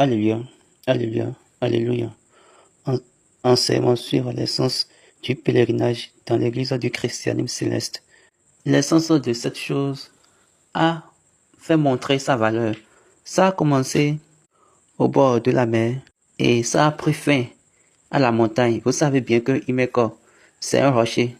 Alléluia, Alléluia, Alléluia. En- Enseignement sur l'essence du pèlerinage dans l'église du christianisme céleste. L'essence de cette chose a fait montrer sa valeur. Ça a commencé au bord de la mer et ça a pris fin à la montagne. Vous savez bien que Imeko, c'est un rocher.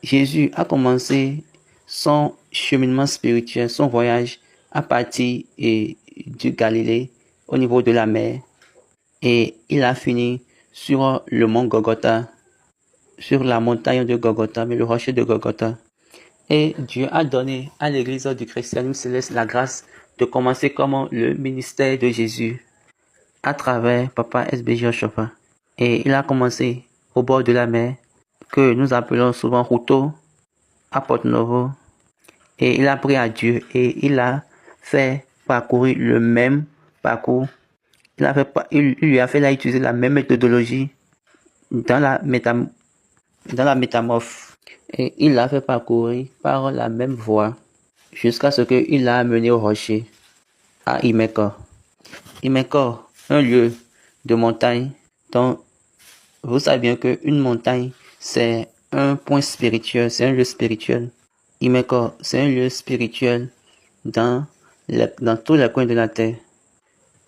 Jésus a commencé son cheminement spirituel, son voyage à partir du Galilée au niveau de la mer. Et il a fini sur le mont Golgotha, sur la montagne de Golgotha, mais le rocher de Golgotha. Et Dieu a donné à l'église du christianisme céleste la grâce de commencer comme le ministère de Jésus à travers Papa SBJ Oshofa. Et il a commencé au bord de la mer, que nous appelons souvent Routo, à Porto Novo. Et il a prié à Dieu et il a fait parcourir le même parcours. Il lui a fait utiliser la même méthodologie dans la métamorphe. Et il l'a fait parcourir par la même voie jusqu'à ce qu'il l'a amené au rocher, à Imeko. Imeko, un lieu de montagne. Donc, vous savez bien qu'une montagne, c'est un point spirituel, c'est un lieu spirituel. Imeko, c'est un lieu spirituel dans tous les coins de la terre.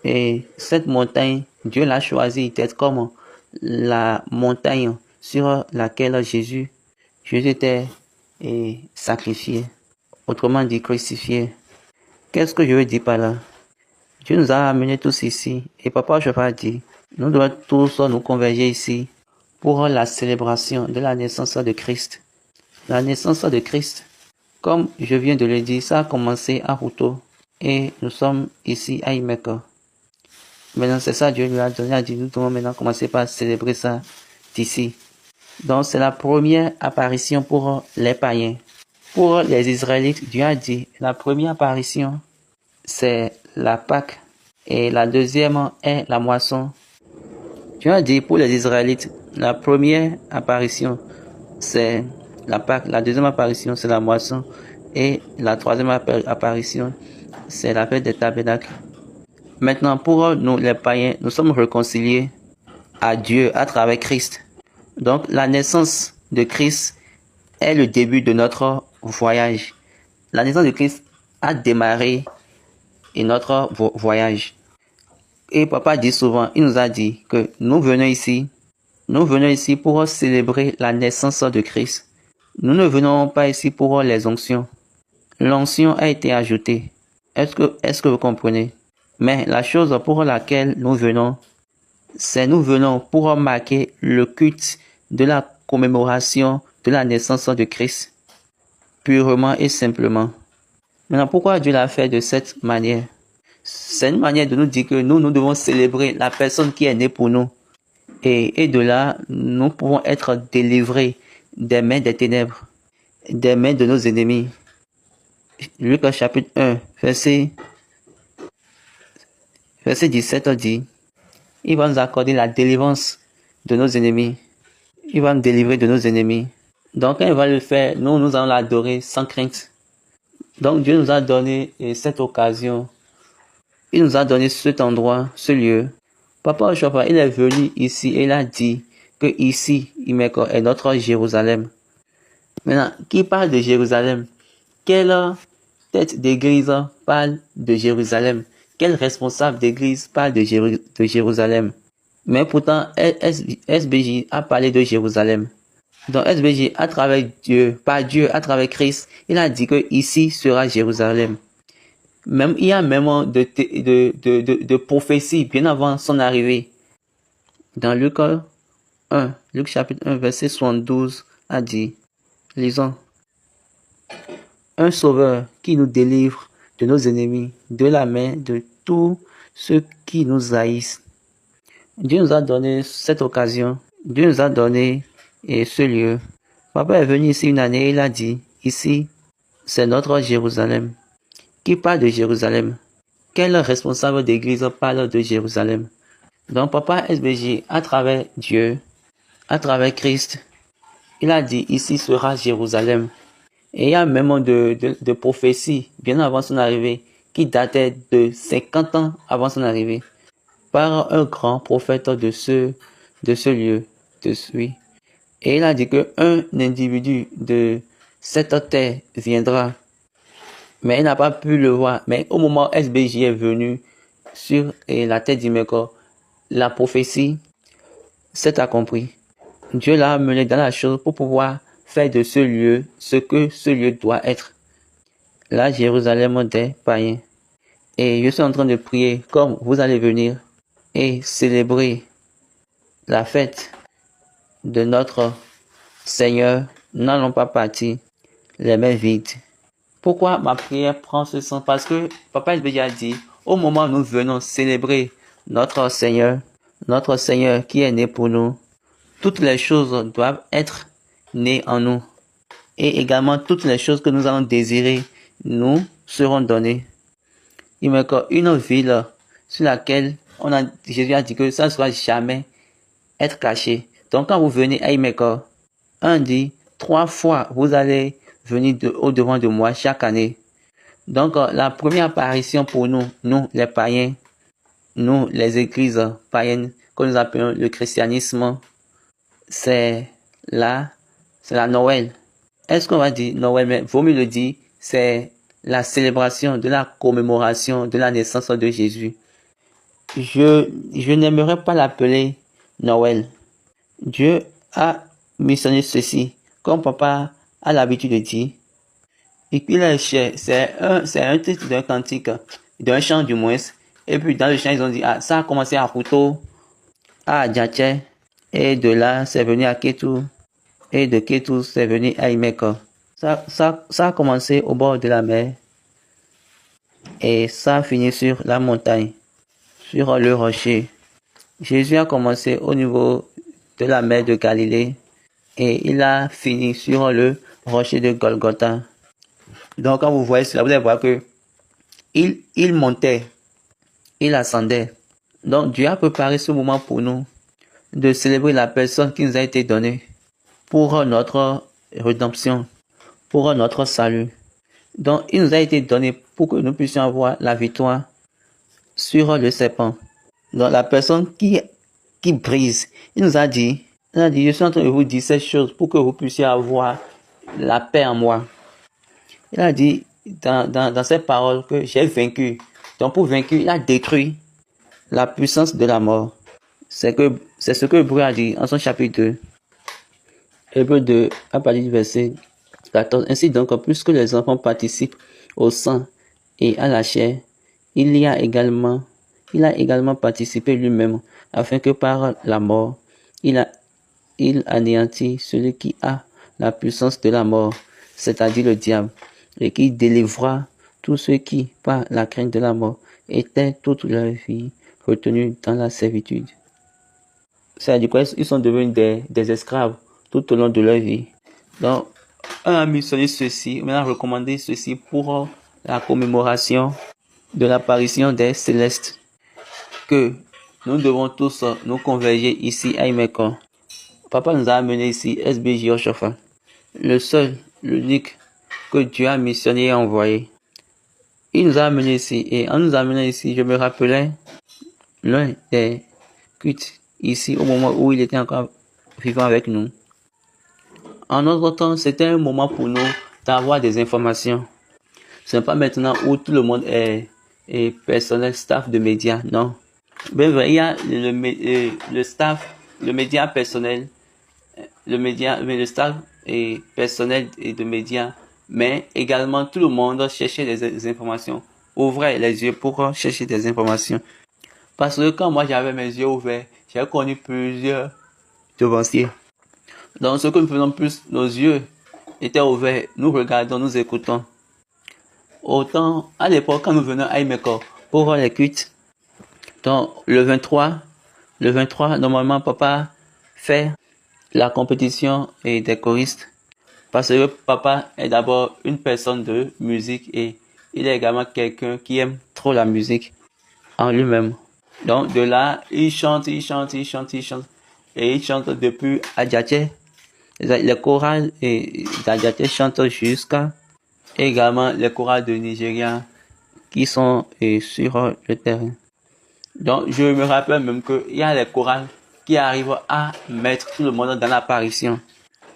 Et cette montagne, Dieu l'a choisi d'être comme la montagne sur laquelle Jésus était sacrifié, autrement dit crucifié. Qu'est-ce que je veux dire par là? Dieu nous a amenés tous ici, et Papa Jehovah a dit, nous devons tous nous converger ici pour la célébration de la naissance de Christ. La naissance de Christ, comme je viens de le dire, ça a commencé à Routo, et nous sommes ici à Imeko. Maintenant, c'est ça, Dieu lui a donné, a dit, nous devons maintenant commencer par célébrer ça d'ici. Donc, c'est la première apparition pour les païens. Pour les Israélites, Dieu a dit, la première apparition, c'est la Pâque. Et la deuxième est la moisson. Dieu a dit, pour les Israélites, la première apparition, c'est la Pâque. La deuxième apparition, c'est la moisson. Et la troisième apparition, c'est la fête des tabernacles. Maintenant, pour nous, les païens, nous sommes réconciliés à Dieu à travers Christ. Donc, la naissance de Christ est le début de notre voyage. La naissance de Christ a démarré notre voyage. Et Papa dit souvent, il nous a dit que nous venons ici pour célébrer la naissance de Christ. Nous ne venons pas ici pour les onctions. L'onction a été ajoutée. Est-ce que vous comprenez? Mais la chose pour laquelle nous venons pour marquer le culte de la commémoration de la naissance de Christ, purement et simplement. Maintenant, pourquoi Dieu l'a fait de cette manière? C'est une manière de nous dire que nous devons célébrer la personne qui est née pour nous. Et de là, nous pouvons être délivrés des mains des ténèbres, des mains de nos ennemis. Luc chapitre 1, verset 17 dit, il va nous accorder la délivrance de nos ennemis. Il va nous délivrer de nos ennemis. Donc, quand il va le faire, nous allons l'adorer sans crainte. Donc, Dieu nous a donné cette occasion. Il nous a donné cet endroit, ce lieu. Papa Jehovah, il est venu ici et il a dit que ici, Imeko est notre Jérusalem. Maintenant, qui parle de Jérusalem? Quelle tête d'église parle de Jérusalem? Quel responsable d'église parle de Jérusalem? Mais pourtant, SBJ a parlé de Jérusalem. Donc SBJ, à travers Dieu, par Dieu, à travers Christ, il a dit que ici sera Jérusalem. Même, il y a même de prophétie bien avant son arrivée. Dans Luc 1, Luc chapitre 1, verset 72, a dit, lisons, un sauveur qui nous délivre de nos ennemis, de la main de tous ceux qui nous haïssent. Dieu nous a donné cette occasion. Dieu nous a donné ce lieu. Papa est venu ici une année et il a dit, ici, c'est notre Jérusalem. Qui parle de Jérusalem? Quel responsable d'église parle de Jérusalem? Donc Papa SBJ, à travers Dieu, à travers Christ, il a dit, ici sera Jérusalem. Et il y a même de prophétie, bien avant son arrivée, qui datait de 50 ans avant son arrivée, par un grand prophète de ce lieu, oui. Et il a dit qu'un individu de cette terre viendra, mais il n'a pas pu le voir. Mais au moment où SBJ est venu sur la tête d'Imeko, la prophétie s'est accomplie. Dieu l'a amené dans la chose pour pouvoir faire de ce lieu ce que ce lieu doit être, la Jérusalem des païens. Et je suis en train de prier comme vous allez venir et célébrer la fête de notre Seigneur. N'allons pas partir les mains vides. Pourquoi ma prière prend ce sens? Parce que Papa SBJ a dit, au moment où nous venons célébrer notre Seigneur qui est né pour nous, toutes les choses doivent être nées en nous. Et également toutes les choses que nous allons désirer nous seront données. Il me dit une ville sur laquelle Jésus a dit que ça ne sera jamais être caché. Donc quand vous venez à Imeko, on dit 3 fois vous allez venir au devant de moi chaque année. Donc la première apparition pour nous les païens, nous les églises païennes que nous appelons le christianisme, c'est la Noël. Est-ce qu'on va dire Noël? Mais vaut mieux le dire, c'est la célébration de la commémoration de la naissance de Jésus. Je n'aimerais pas l'appeler Noël. Dieu a missionné ceci, comme papa a l'habitude de dire. Et puis c'est un titre d'un cantique, d'un chant du moins. Et puis dans le chant, ils ont dit, ça a commencé à Ruto, à Adjache, et de là, c'est venu à Ketu, et de Ketu, c'est venu à Imeko. Ça a commencé au bord de la mer, et ça a fini sur la montagne, sur le rocher. Jésus a commencé au niveau de la mer de Galilée, et il a fini sur le rocher de Golgotha. Donc quand vous voyez cela, vous allez voir que il montait, il ascendait. Donc Dieu a préparé ce moment pour nous, de célébrer la personne qui nous a été donnée pour notre rédemption, pour notre salut. Donc il nous a été donné pour que nous puissions avoir la victoire sur le serpent. Donc la personne qui brise, il nous a dit, je suis en train de vous dire ces choses pour que vous puissiez avoir la paix en moi. Il a dit dans ses paroles que j'ai vaincu. Donc pour vaincre, il a détruit la puissance de la mort. C'est ce que Hébreu a dit en son chapitre 2. Hébreu 2, à partir du verset 14. Ainsi donc, puisque les enfants participent au sang et à la chair, il a également participé lui-même, afin que par la mort, il anéantit celui qui a la puissance de la mort, c'est-à-dire le diable, et qui délivra tous ceux qui, par la crainte de la mort, étaient toute leur vie retenus dans la servitude. C'est-à-dire qu'ils sont devenus des esclaves tout au long de leur vie. Donc, on a missionné ceci, on a recommandé ceci pour la commémoration de l'apparition des célestes, que nous devons tous nous converger ici à Imeko. Papa nous a amené ici, SBJ Oshofa, le seul, l'unique que Dieu a missionné et envoyé. Il nous a amené ici, et en nous amenant ici, je me rappelais l'un des cultes ici au moment où il était encore vivant avec nous. En notre temps, c'était un moment pour nous d'avoir des informations. Ce n'est pas maintenant où tout le monde est personnel, staff de médias, non. Ben vrai, il y a le staff, le média personnel, le staff est personnel et de médias, mais également tout le monde cherchait des informations. Ouvrait les yeux pour chercher des informations. Parce que quand moi j'avais mes yeux ouverts, j'ai connu plusieurs devanciers. Donc ce que nous faisons plus, nos yeux étaient ouverts, nous regardons, nous écoutons. Autant à l'époque quand nous venons à Imeko pour les cultes, donc le 23, normalement papa fait la compétition et des choristes. Parce que papa est d'abord une personne de musique et il est également quelqu'un qui aime trop la musique en lui-même. Donc de là, il chante. Et il chante depuis Adjache. Les chorales d'Adjache chantent jusqu'à également les chorales de Nigeria qui sont sur le terrain. Donc, je me rappelle même qu'il y a les chorales qui arrivent à mettre tout le monde dans l'apparition.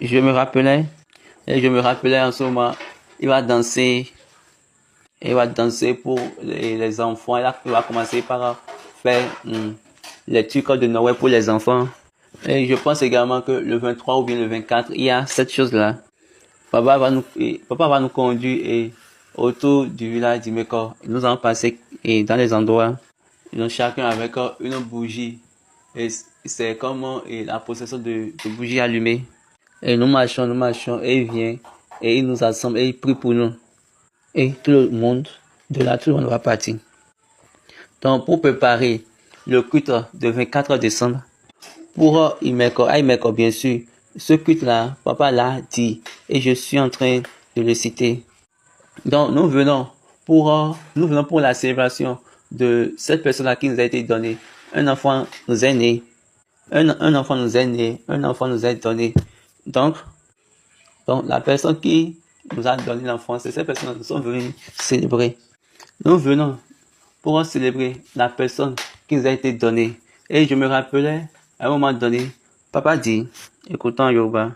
Je me rappelais en ce moment, il va danser pour les enfants. Il va commencer par faire les trucs de Noël pour les enfants. Et je pense également que le 23 ou bien le 24, il y a cette chose-là. Papa va nous conduire autour du village d'Imeko. Nous allons passer dans les endroits, donc chacun avec une bougie. Et c'est comme la possession de bougies allumées. Et nous marchons, et il vient, et il nous assemble, et il prie pour nous. Et tout le monde va partir. Donc, pour préparer le culte de 24 décembre, pour Imeko, bien sûr, ce culte-là, papa l'a dit, et je suis en train de le citer. Donc, nous venons pour la célébration de cette personne-là qui nous a été donnée. Un enfant nous est né. Un enfant nous est né. Un enfant nous est donné. Donc, la personne qui nous a donné l'enfant, c'est cette personne que nous sommes venus célébrer. Nous venons pour célébrer la personne qui nous a été donnée. Et je me rappelais, à un moment donné, papa dit, écoutons Yoruba.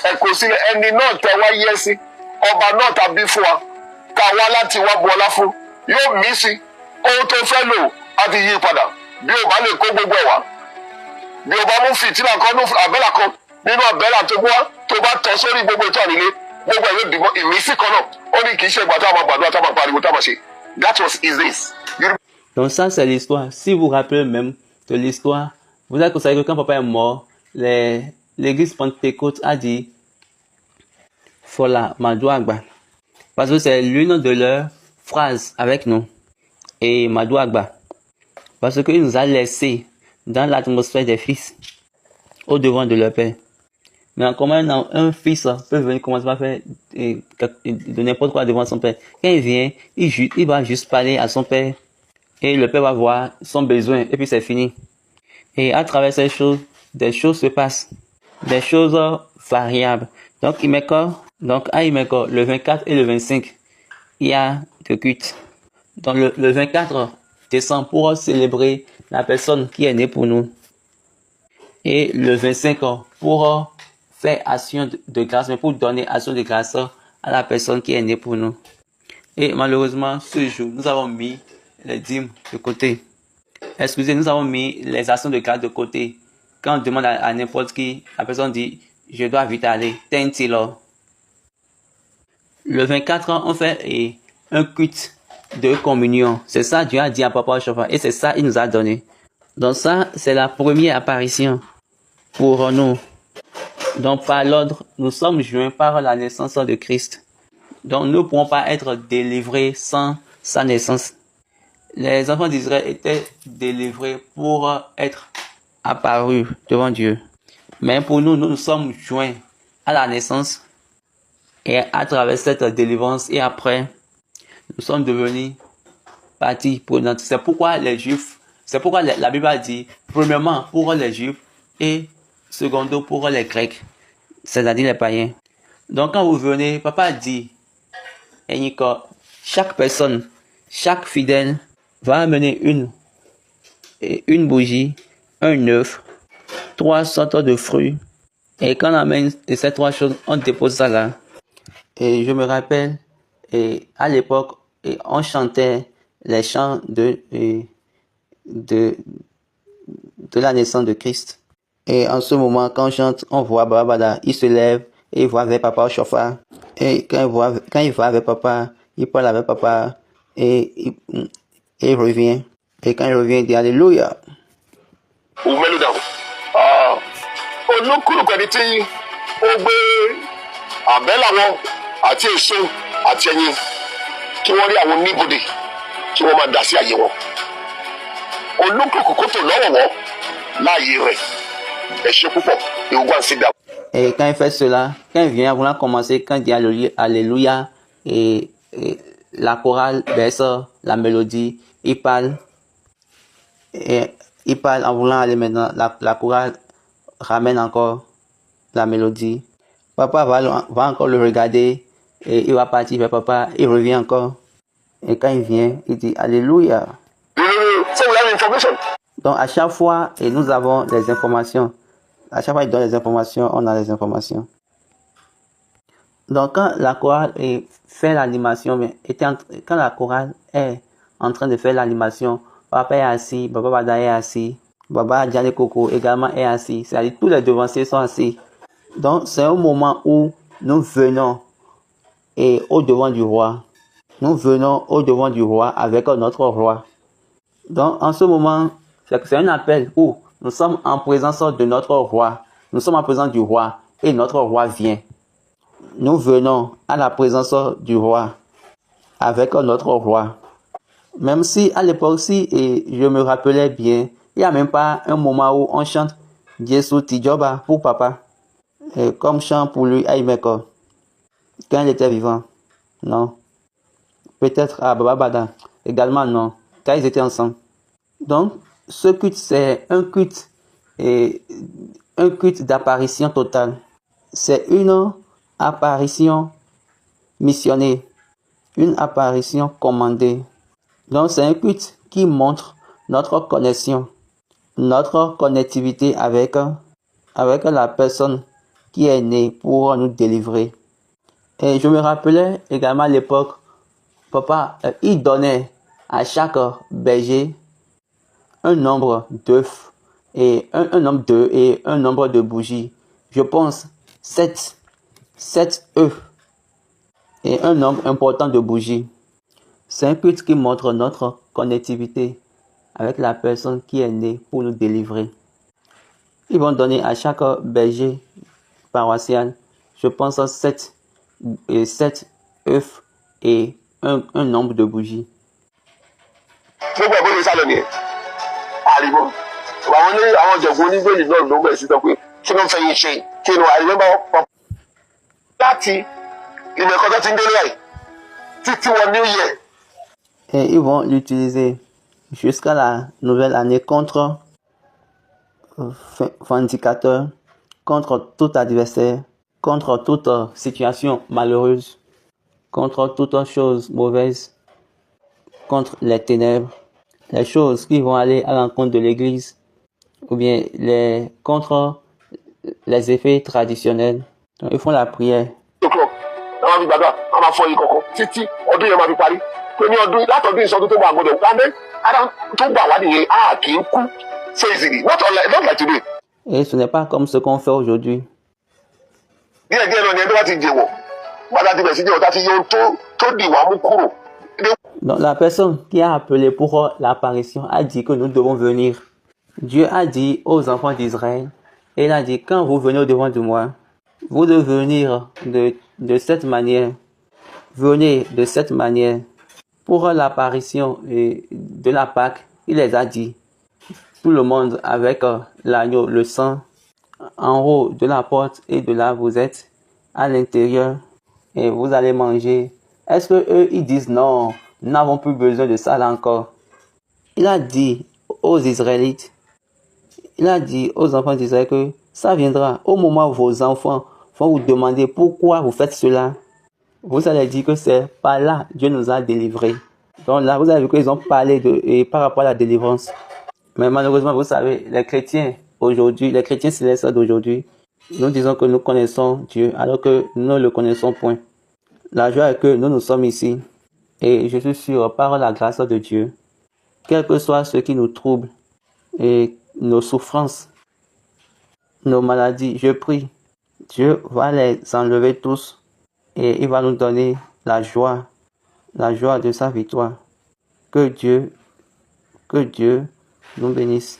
Ẹni náà tẹ́wá yẹ́ sí ọba náà tàbí fún wa ká wá láti wá bu ọlá fún yóò mí sí ohun tó fẹ́ lò á ti yí padà bí o bá lè kó gbogbo ẹ̀ wá bí o bá mú fìtílà kan ní àbẹ́là kan nínú àbẹ́là tó gbọ́ tó bá tọ́ sórí gbogbo ìtọ́ nílé gbogbo ẹ̀ yóò dìbò ìmísí kan náà ó ní kì í ṣe ìgbà tá a máa gbàdúrà tá a máa pariwo tá a máa ṣe that was is this. Donc ça c'est l'histoire. Si vous vous rappelez même de l'histoire, vous avez constaté que quand papa est mort, l'église Pentecôte a dit Fola Madouagba. Parce que c'est l'une de leurs phrases avec nous. Et Madouagba. Parce qu'il nous a laissés dans l'atmosphère des fils au devant de leur père. Mais comment un fils peut venir commencer à faire de n'importe quoi devant son père? Quand il vient, il va juste parler à son père. Et le père va voir son besoin. Et puis c'est fini. Et à travers ces choses, des choses se passent. Des choses variables. Donc, à Imeko, le 24 et le 25, il y a de culte. Donc, le 24 décembre, pour célébrer la personne qui est née pour nous. Et le 25, pour faire action de grâce, mais pour donner action de grâce à la personne qui est née pour nous. Et malheureusement, ce jour, nous avons mis les dîmes de côté. Excusez, nous avons mis les actions de grâce de côté. Quand on demande à n'importe qui, la personne dit, je dois vite aller. Le 24, on fait un culte de communion. C'est ça Dieu a dit à Papa Chauffeur. Et c'est ça il nous a donné. Donc ça, c'est la première apparition pour nous. Donc par l'ordre, nous sommes joints par la naissance de Christ. Donc nous ne pouvons pas être délivrés sans sa naissance. Les enfants d'Israël étaient délivrés pour être apparus devant Dieu. Mais pour nous, nous sommes joints à la naissance et à travers cette délivrance et après, nous sommes devenus partie prenante. C'est pourquoi la Bible a dit, premièrement pour les Juifs et secondo pour les Grecs, c'est-à-dire les païens. Donc quand vous venez, papa dit, chaque personne, chaque fidèle va amener une bougie, un œuf, 3 sortes de fruits. Et quand on amène ces 3 choses, on dépose ça là. Et je me rappelle, à l'époque, on chantait les chants de la naissance de Christ. Et en ce moment, quand on chante, on voit Babada, il se lève et il va avec papa au chauffard. Et quand il va avec papa, il parle avec papa et il revient. Et quand il revient, il dit Alléluia. Olúkúlùkù ẹni tí ó gbé àbẹ́là wọn àti èso àti ẹyin kí wọ́n rí àwọn oníbodè kí wọ́n máa dà sí àyè wọn. Olúkúlùkù kó tò lọ́wọ̀wọ́ láàyè rẹ̀. Ẹ ṣé púpọ̀ ìwúgbà sí dà. Et quand il fait cela, quand il vient vouloir commencer, quand il dit Alléluia, et la chorale baisse la mélodie, il parle en voulant aller maintenant, la chorale ramène encore la mélodie. Papa va encore le regarder et il va partir vers papa, il revient encore. Et quand il vient, il dit Alléluia. So we have information. Donc à chaque fois, et nous avons les informations. À chaque fois, il donne les informations, on a les informations. Donc quand la chorale fait l'animation, quand la chorale est en train de faire l'animation, papa est assis, Baba Bada est assis, Baba Djane Koko également est assis. C'est-à-dire tous les devanciers sont assis. Donc c'est un moment où nous venons au devant du roi. Nous venons au devant du roi avec notre roi. Donc en ce moment, c'est un appel où nous sommes en présence de notre roi. Nous sommes en présence du roi et notre roi vient. Nous venons à la présence du roi avec notre roi. Même si à l'époque, je me rappelais bien, il n'y a même pas un moment où on chante Jesu Tidjoba pour papa, comme chant pour lui à Imeko, quand il était vivant. Non. Peut-être à Baba Bada. Également non, quand ils étaient ensemble. Donc, ce culte, c'est un culte d'apparition totale. C'est une apparition missionnée, une apparition commandée. Donc, c'est un culte qui montre notre connexion, notre connectivité avec la personne qui est née pour nous délivrer. Et je me rappelais également à l'époque, papa, il donnait à chaque berger un nombre d'œufs et un nombre d'œufs et un nombre de bougies. Je pense 7 œufs et un nombre important de bougies. C'est un culte qui montre notre connectivité avec la personne qui est née pour nous délivrer. Ils vont donner à chaque berger paroissial, je pense 7 œufs et un nombre de bougies. Et ils vont l'utiliser jusqu'à la nouvelle année contre vindicateur, contre tout adversaire, contre toute situation malheureuse, contre toute chose mauvaise, contre les ténèbres, les choses qui vont aller à l'encontre de l'Église, ou bien contre les effets traditionnels. Donc, ils font la prière. Et ce n'est pas comme ce qu'on fait aujourd'hui. Donc la personne qui a appelé pour l'apparition a dit que nous devons venir. Dieu a dit aux enfants d'Israël, et il a dit, quand vous venez au devant de moi, vous devez venir de cette manière. Venez de cette manière. Pour l'apparition de la Pâque, il les a dit, tout le monde avec l'agneau, le sang, en haut de la porte, et de là vous êtes à l'intérieur et vous allez manger. Est-ce que eux ils disent non, nous n'avons plus besoin de ça là encore? Il a dit aux Israélites, il a dit aux enfants d'Israël que ça viendra au moment où vos enfants vont vous demander pourquoi vous faites cela. Vous allez dire que c'est par là Dieu nous a délivrés. Donc là, vous avez vu qu'ils ont parlé par rapport à la délivrance. Mais malheureusement, vous savez, les chrétiens aujourd'hui, les chrétiens célestes d'aujourd'hui, nous disons que nous connaissons Dieu alors que nous ne le connaissons point. La joie est que nous sommes ici. Et je suis sûr, par la grâce de Dieu, quel que soit ce qui nous trouble et nos souffrances, nos maladies, je prie, Dieu va les enlever tous et il va nous donner la joie de sa victoire. Que Dieu nous bénisse.